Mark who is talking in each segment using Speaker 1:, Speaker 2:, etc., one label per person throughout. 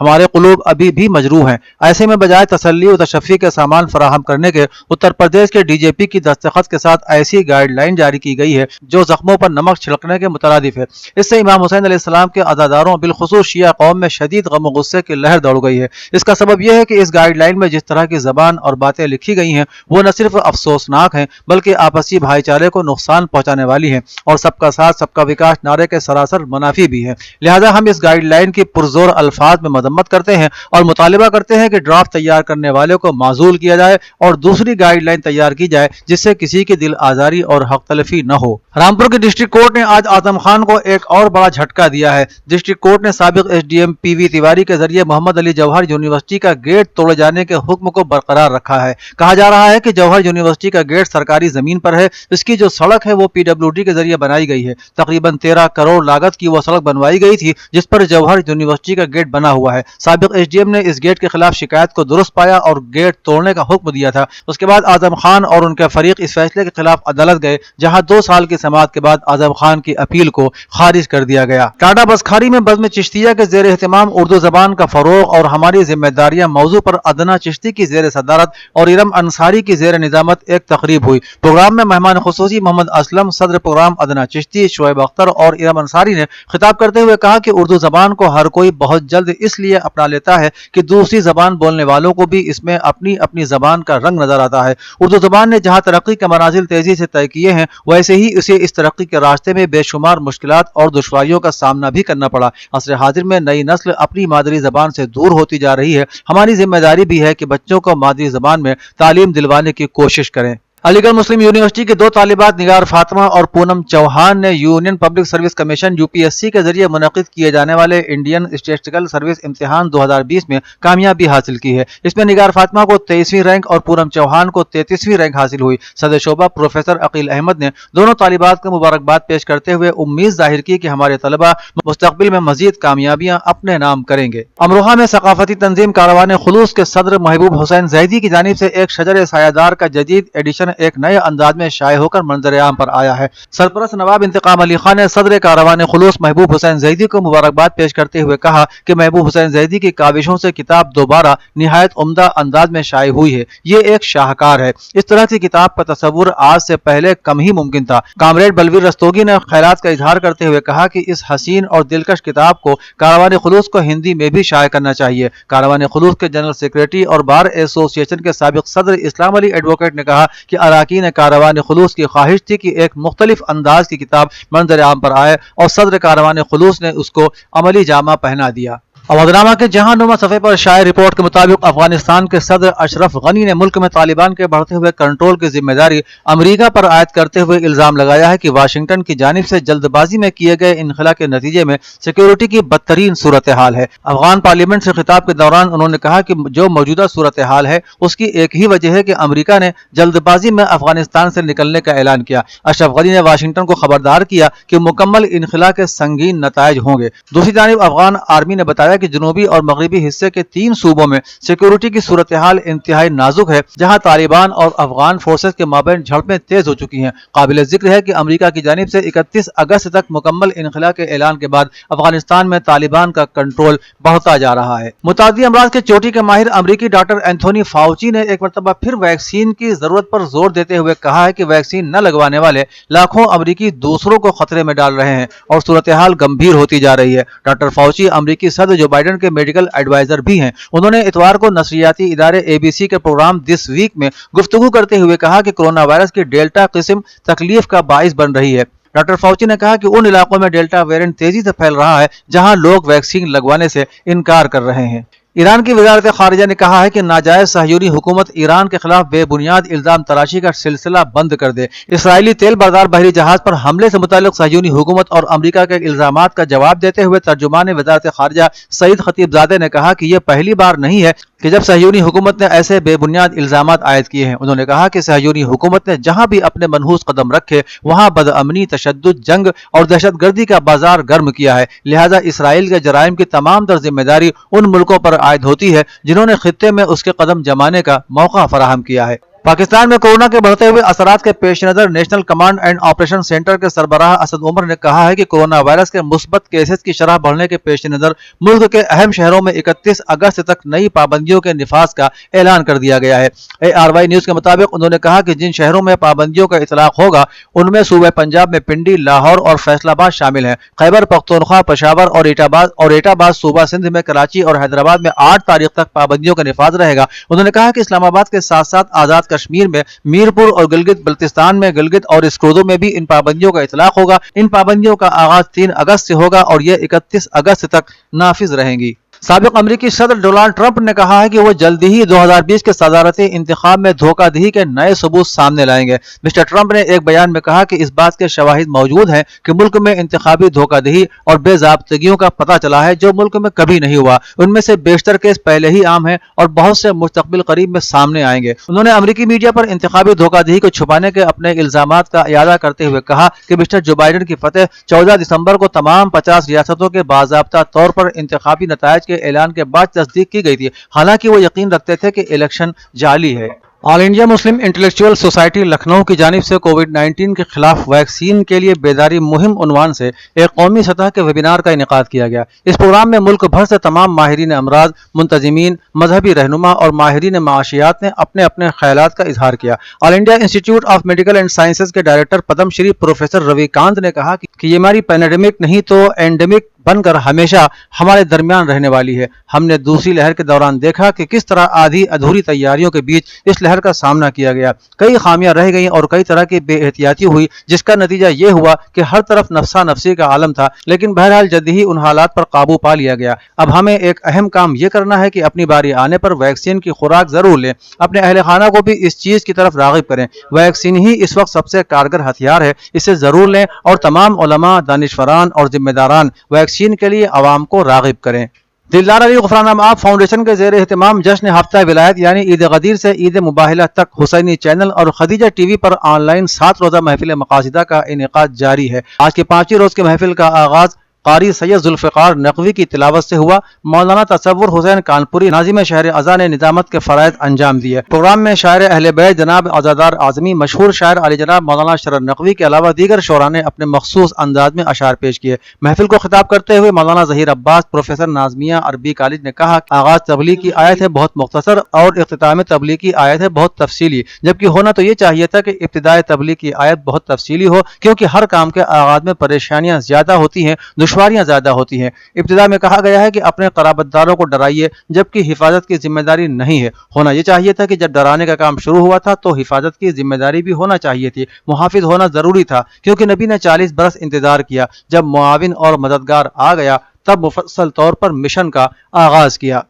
Speaker 1: ہمارے قلوب ابھی بھی مجروح ہیں۔ ایسے میں بجائے تسلی و تشفی کے سامان فراہم کرنے کے اتر پردیش کے ڈی جے پی کی دستخط کے ساتھ ایسی گائیڈ لائن جاری کی گئی ہے جو زخموں پر نمک چھڑکنے کے مترادف ہے۔ اس سے امام حسین علیہ السلام کے عزاداروں بالخصوص شیعہ قوم میں شدید غم و غصے کی لہر دوڑ گئی ہے۔ اس کا سبب یہ ہے کہ اس گائیڈ لائن میں جس طرح کی زبان اور باتیں لکھی گئی ہیں وہ نہ صرف افسوسناک ہیں بلکہ آپسی بھائی چارے کو نقصان پہنچانے والی ہیں اور سب کا ساتھ سب کا وکاس نعرے کے سراسر منافی بھی ہیں۔ لہذا ہم اس گائیڈ لائن کی پرزور الفاظ میں مذمت کرتے ہیں اور مطالبہ کرتے ہیں کہ ڈرافٹ تیار کرنے والے کو معزول کیا جائے اور دوسری گائیڈ لائن تیار کی جائے جس سے کسی کی دل آزاری اور حق تلفی نہ ہو۔ رامپور کی ڈسٹرکٹ کورٹ نے آج اعظم خان کو ایک اور بڑا جھٹکا دیا ہے۔ ڈسٹرکٹ کورٹ نے سابق ایس ڈی ایم پی وی تیواری کے ذریعے محمد علی جوہر یونیورسٹی کا گیٹ توڑے جانے کے حکم کو برقرار رکھا ہے۔ کہا جا رہا ہے کہ جوہر یونیورسٹی کا گیٹ سرکاری زمین پر ہے، اس کی جو سڑک ہے وہ پی ڈبلیو ڈی کے ذریعے بنائی گئی ہے۔ تقریباً 13 کروڑ لاگت کی وہ سڑک بنوائی گئی تھی جس پر جوہر یونیورسٹی کا گیٹ بنا ہوا ہے۔ سابق ایس ڈی ایم نے اس گیٹ کے خلاف شکایت کو درست پایا اور گیٹ توڑنے کا حکم دیا تھا۔ اس کے بعد اعظم خان اور ان کے فریق اس فیصلے کے خلاف عدالت گئے جہاں 2 سال کی سماعت کے بعد اعظم خان کی اپیل کو خارج کر دیا گیا۔ ٹاٹا بسکھاری میں بزم چشتیہ کے زیر اہتمام اردو زبان کا فروغ اور ہماری ذمہ داریاں موضوع پر ادنا چشتی کی زیر صدارت اور ارم انصاری کی زیر نظامت ایک تقریب ہوئی۔ پروگرام میں مہمان خصوصی محمد اسلم، صدر پروگرام ادنا چشتی، شعیب اختر اور ارم انصاری نے خطاب کرتے ہوئے کہا کہ اردو زبان کو ہر کوئی بہت جلد اس لیے اپنا لیتا ہے کہ دوسری زبان بولنے والوں کو بھی اس میں اپنی اپنی زبان کا رنگ نظر آتا ہے۔ اردو زبان نے جہاں ترقی کے منازل تیزی سے طے کیے ہیں ویسے ہی اسے اس ترقی کے راستے میں بے شمار مشکلات اور دشواریوں کا سامنا بھی کرنا پڑا۔ عصر حاضر میں نئی نسل اپنی مادری زبان سے دور ہوتی جا رہی ہے۔ ہماری ذمہ داری بھی ہے کہ بچوں کو مادری زبان میں تعلیم دلوانے کی کوشش کریں۔ علی گڑھ مسلم یونیورسٹی کے 2 طالبات نگار فاطمہ اور پونم چوہان نے union public service commission UPSC کے ذریعے منعقد کیے جانے والے انڈین اسٹیٹسٹیکل سروس امتحان 2020 میں کامیابی حاصل کی ہے۔ اس میں نگار فاطمہ کو 23ویں رینک اور پونم چوہان کو 33ویں رینک حاصل ہوئی۔ صدر شعبہ پروفیسر عقیل احمد نے دونوں طالبات کو مبارکباد پیش کرتے ہوئے امید ظاہر کی کہ ہمارے طلبہ مستقبل میں مزید کامیابیاں اپنے نام کریں گے۔ امروہہ میں ثقافتی تنظیم کاروان خلوص کے صدر محبوب حسین زیدی کی جانب سے ایک شجر سایہ دار کا جدید ایڈیشن ایک نئے انداز میں شائع ہو کر منظر عام پر آیا ہے۔ سرپرست نواب انتقام علی خان نے صدر کاروان خلوص محبوب حسین زیدی کو مبارکباد پیش کرتے ہوئے کہا کہ محبوب حسین زیدی کی کاوشوں سے کتاب دوبارہ نہایت عمدہ انداز میں شائع ہوئی ہے۔ یہ ایک شاہکار ہے۔ اس طرح کی کتاب کا تصور آج سے پہلے کم ہی ممکن تھا۔ کامریڈ بلویر رستوگی نے خیرات کا اظہار کرتے ہوئے کہا کہ اس حسین اور دلکش کتاب کو کاروان خلوص کو ہندی میں بھی شائع کرنا چاہیے۔ کاروان خلوص کے جنرل سیکریٹری اور بار ایسوسی ایشن کے سابق صدر اسلام علی ایڈوکیٹ نے کہا کہ اراکین کاروان خلوص کی خواہش تھی کہ ایک مختلف انداز کی کتاب منظر عام پر آئے اور صدر کاروان خلوص نے اس کو عملی جامہ پہنا دیا۔ اودنامہ کے جہاں نما صفحے پر شائع رپورٹ کے مطابق افغانستان کے صدر اشرف غنی نے ملک میں طالبان کے بڑھتے ہوئے کنٹرول کی ذمہ داری امریکہ پر عائد کرتے ہوئے الزام لگایا ہے کہ واشنگٹن کی جانب سے جلد بازی میں کیے گئے انخلا کے نتیجے میں سیکیورٹی کی بدترین صورتحال ہے۔ افغان پارلیمنٹ سے خطاب کے دوران انہوں نے کہا کہ جو موجودہ صورتحال ہے اس کی ایک ہی وجہ ہے کہ امریکہ نے جلد بازی میں افغانستان سے نکلنے کا اعلان کیا۔ اشرف غنی نے واشنگٹن کو خبردار کیا کہ مکمل انخلا کے سنگین نتائج ہوں گے۔ دوسری جانب افغان آرمی نے بتایا کہ جنوبی اور مغربی حصے کے 3 صوبوں میں سیکیورٹی کی صورتحال انتہائی نازک ہے جہاں طالبان اور افغان فورسز کے مابین جھڑپیں تیز ہو چکی ہیں۔ قابل ذکر ہے کہ امریکہ کی جانب سے 31 اگست تک مکمل انخلا کے اعلان کے بعد افغانستان میں طالبان کا کنٹرول بڑھتا جا رہا ہے۔ متعدی امراض کے چوٹی کے ماہر امریکی ڈاکٹر اینتھونی فاؤچی نے ایک مرتبہ پھر ویکسین کی ضرورت پر زور دیتے ہوئے کہا ہے کہ ویکسین نہ لگوانے والے لاکھوں امریکی دوسروں کو خطرے میں ڈال رہے ہیں اور صورتحال گمبھیر ہوتی جا رہی ہے۔ ڈاکٹر فاؤچی امریکی صدر جو بائیڈن کے میڈیکل ایڈوائزر بھی ہیں۔ انہوں نے اتوار کو نشریاتی ادارے ABC کے پروگرام دس ویک میں گفتگو کرتے ہوئے کہا کہ کورونا وائرس کی ڈیلٹا قسم تکلیف کا باعث بن رہی ہے۔ ڈاکٹر فاؤچی نے کہا کہ ان علاقوں میں ڈیلٹا ویرینٹ تیزی سے پھیل رہا ہے جہاں لوگ ویکسین لگوانے سے انکار کر رہے ہیں۔ ایران کی وزارت خارجہ نے کہا ہے کہ ناجائز صہیونی حکومت ایران کے خلاف بے بنیاد الزام تراشی کا سلسلہ بند کر دے۔ اسرائیلی تیل بردار بحری جہاز پر حملے سے متعلق صہیونی حکومت اور امریکہ کے الزامات کا جواب دیتے ہوئے ترجمان وزارت خارجہ سعید خطیب زادہ نے کہا کہ یہ پہلی بار نہیں ہے کہ جب صہیونی حکومت نے ایسے بے بنیاد الزامات عائد کیے ہیں۔ انہوں نے کہا کہ صہیونی حکومت نے جہاں بھی اپنے منحوس قدم رکھے وہاں بدامنی، تشدد، جنگ اور دہشت گردی کا بازار گرم کیا ہے، لہذا اسرائیل کے جرائم کی تمام تر ذمہ داری ان ملکوں پر عائد ہوتی ہے جنہوں نے خطے میں اس کے قدم جمانے کا موقع فراہم کیا ہے۔ پاکستان میں کورونا کے بڑھتے ہوئے اثرات کے پیش نظر national command and operation centre کے سربراہ اسد عمر نے کہا ہے کہ کورونا وائرس کے مثبت کیسز کی شرح بڑھنے کے پیش نظر ملک کے اہم شہروں میں 31 اگست تک نئی پابندیوں کے نفاذ کا اعلان کر دیا گیا ہے۔ ARY نیوز کے مطابق انہوں نے کہا کہ جن شہروں میں پابندیوں کا اطلاق ہوگا ان میں صوبہ پنجاب میں پنڈی، لاہور اور فیصل آباد شامل ہیں۔ خیبر پختونخوا، پشاور اور ایٹا آباد صوبہ سندھ میں، کراچی اور حیدرآباد میں 8 تاریخ تک پابندیوں کا نفاذ رہے گا۔ انہوں نے کہا کہ اسلام آباد کے ساتھ ساتھ آزاد کشمیر میں، میرپور اور گلگت بلتستان میں، گلگت اور اسکردو میں بھی ان پابندیوں کا اطلاق ہوگا۔ ان پابندیوں کا آغاز 3 اگست سے ہوگا اور یہ 31 اگست تک نافذ رہیں گی۔ سابق امریکی صدر ڈونلڈ ٹرمپ نے کہا ہے کہ وہ جلدی ہی 2020 کے صدارتی انتخاب میں دھوکہ دہی کے نئے ثبوت سامنے لائیں گے۔ مسٹر ٹرمپ نے ایک بیان میں کہا کہ اس بات کے شواہد موجود ہیں کہ ملک میں انتخابی دھوکہ دہی اور بے ضابطگیوں کا پتہ چلا ہے جو ملک میں کبھی نہیں ہوا۔ ان میں سے بیشتر کیس پہلے ہی عام ہیں اور بہت سے مستقبل قریب میں سامنے آئیں گے۔ انہوں نے امریکی میڈیا پر انتخابی دھوکہ دہی کو چھپانے کے اپنے الزامات کا اعادہ کرتے ہوئے کہا کہ مسٹر جو بائیڈن کی فتح 14 دسمبر کو تمام 50 ریاستوں کے باضابطہ طور پر انتخابی نتائج کے اعلان کے بعد تصدیق کی گئی تھی، حالانکہ وہ یقین رکھتے تھے کہ الیکشن جعلی ہے۔ All India Muslim intellectual society Lucknow کی جانب سے کووڈ-19 کے خلاف ویکسین کے لیے بیداری مہم عنوان سے ایک قومی سطح کے ویبینار کا انعقاد کیا گیا۔ اس پروگرام میں ملک بھر سے تمام ماہرین امراض، منتظمین، مذہبی رہنما اور ماہرین معاشیات نے اپنے اپنے خیالات کا اظہار کیا۔ آل انڈیا انسٹی ٹیوٹ آف میڈیکل اینڈ سائنسز کے ڈائریکٹر پدم شری پروفیسر روی کانت نے کہا کہ یہ ہماری پینڈیمک نہیں تو اینڈیمک بن کر ہمیشہ ہمارے درمیان رہنے والی ہے۔ ہم نے دوسری لہر کے دوران دیکھا کہ کس طرح آدھی ادھوری تیاریوں کے بیچ اس لہر کا سامنا کیا گیا، کئی خامیاں رہ گئیں اور کئی طرح کی بے احتیاطی ہوئی، جس کا نتیجہ یہ ہوا کہ ہر طرف نفسا نفسی کا عالم تھا، لیکن بہرحال جلدی ہی ان حالات پر قابو پا لیا گیا۔ اب ہمیں ایک اہم کام یہ کرنا ہے کہ اپنی باری آنے پر ویکسین کی خوراک ضرور لیں، اپنے اہل خانہ کو بھی اس چیز کی طرف راغب کریں۔ ویکسین ہی اس وقت سب سے کارگر ہتھیار ہے، اسے ضرور لیں اور تمام علماء، دانشوران اور ذمہ داران ویکسین کے لیے عوام کو راغب کریں۔ دلدار علی غفران مآب فاؤنڈیشن کے زیر اہتمام جشن ہفتہ ولایت یعنی عید غدیر سے عید مباہلہ تک حسینی چینل اور Khadija T V per on line 7 روزہ محفل مقاصدہ کا انعقاد جاری ہے۔ آج کے 5ویں روز کے محفل کا آغاز قاری سید ذوالفقار نقوی کی تلاوت سے ہوا۔ مولانا تصور حسین کانپوری ناظم شہر ازاں نے نظامت کے فرائض انجام دیے۔ پروگرام میں شاعر اہل بیت جناب عزادار اعظمی، مشہور شاعر علی جناب مولانا شرر نقوی کے علاوہ دیگر شعراء نے اپنے مخصوص انداز میں اشعار پیش کیے۔ محفل کو خطاب کرتے ہوئے مولانا ظہیر عباس پروفیسر نازمیہ عربی کالج نے کہا کہ آغاز تبلیغ کی آیت ہے بہت مختصر اور اختتام تبلیغ کی آیت ہے بہت تفصیلی، جبکہ ہونا تو یہ چاہیے تھا کہ ابتدائے تبلیغ کی آیت بہت تفصیلی ہو، کیونکہ ہر کام کے آغاز میں پریشانیاں زیادہ ہوتی ہیں، دشواریاں زیادہ ہوتی ہیں۔ ابتدا میں کہا گیا ہے کہ اپنے قرابت داروں کو ڈرائیے، جبکہ حفاظت کی ذمہ داری نہیں ہے۔ ہونا یہ چاہیے تھا کہ جب ڈرانے کا کام شروع ہوا تھا تو حفاظت کی ذمہ داری بھی ہونا چاہیے تھی، محافظ ہونا ضروری تھا، کیونکہ نبی نے 40 برس انتظار کیا، جب معاون اور مددگار آ گیا تب مفصل طور پر مشن کا آغاز کیا۔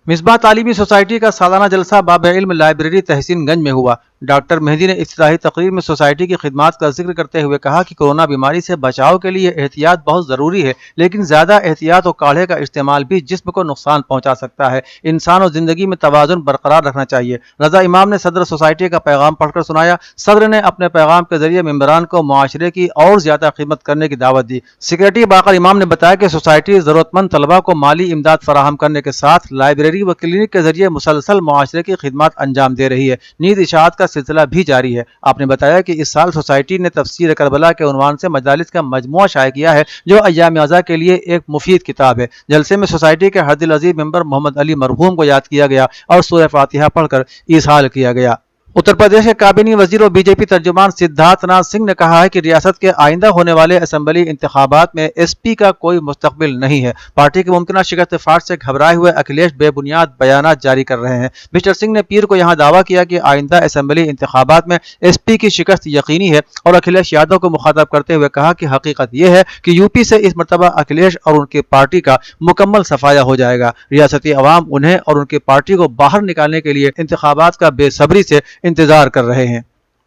Speaker 1: مصباح تعلیمی سوسائٹی کا سالانہ جلسہ باب علم لائبریری تحسین گنج میں ہوا۔ ڈاکٹر مہدی نے افتتاحی تقریر میں سوسائٹی کی خدمات کا ذکر کرتے ہوئے کہا کہ کورونا بیماری سے بچاؤ کے لیے احتیاط بہت ضروری ہے، لیکن زیادہ احتیاط و کاڑھے کا استعمال بھی جسم کو نقصان پہنچا سکتا ہے۔ انسان اور زندگی میں توازن برقرار رکھنا چاہیے۔ رضا امام نے صدر سوسائٹی کا پیغام پڑھ کر سنایا۔ صدر نے اپنے پیغام کے ذریعے ممبران کو معاشرے کی اور زیادہ خدمت کرنے کی دعوت دی۔ سیکریٹری باقر امام نے بتایا کہ سوسائٹی ضرورت مند طلباء کو مالی امداد فراہم کرنے کے ساتھ لائبریری و کلینک کے ذریعے مسلسل معاشرے کی خدمات انجام دے رہی ہے۔ نیز اشاعت کا سلسلہ بھی جاری ہے۔ آپ نے بتایا کہ اس سال سوسائٹی نے تفسیر کربلا کے عنوان سے مجالس کا مجموعہ شائع کیا ہے، جو ایام اعزاء کے لیے ایک مفید کتاب ہے۔ جلسے میں سوسائٹی کے ہر دل عزیز ممبر محمد علی مرحوم کو یاد کیا گیا اور سورہ فاتحہ پڑھ کر ایصال کیا گیا۔ اتر پردیش کے کابینی وزیر اور بی جے پی ترجمان سدھارتھ ناتھ سنگھ نے کہا ہے کہ ریاست کے آئندہ ہونے والے اسمبلی انتخابات میں ایس پی کا کوئی مستقبل نہیں ہے۔ پارٹی کی ممکنہ شکست فاٹ سے گھبرائے ہوئے اکھلیش بے بنیاد بیانات جاری کر رہے ہیں۔ مسٹر سنگھ نے پیر کو یہاں دعویٰ کیا کہ آئندہ اسمبلی انتخابات میں ایس پی کی شکست یقینی ہے اور اکھلیش یادو کو مخاطب کرتے ہوئے کہا کہ حقیقت یہ ہے کہ یو پی سے اس مرتبہ اکھلیش اور ان کی پارٹی کا مکمل صفایا ہو جائے گا۔ ریاستی عوام انہیں اور ان کی پارٹی کو باہر نکالنے کے لیے انتخابات کا بے صبری سے انتظار کر رہے ہیں۔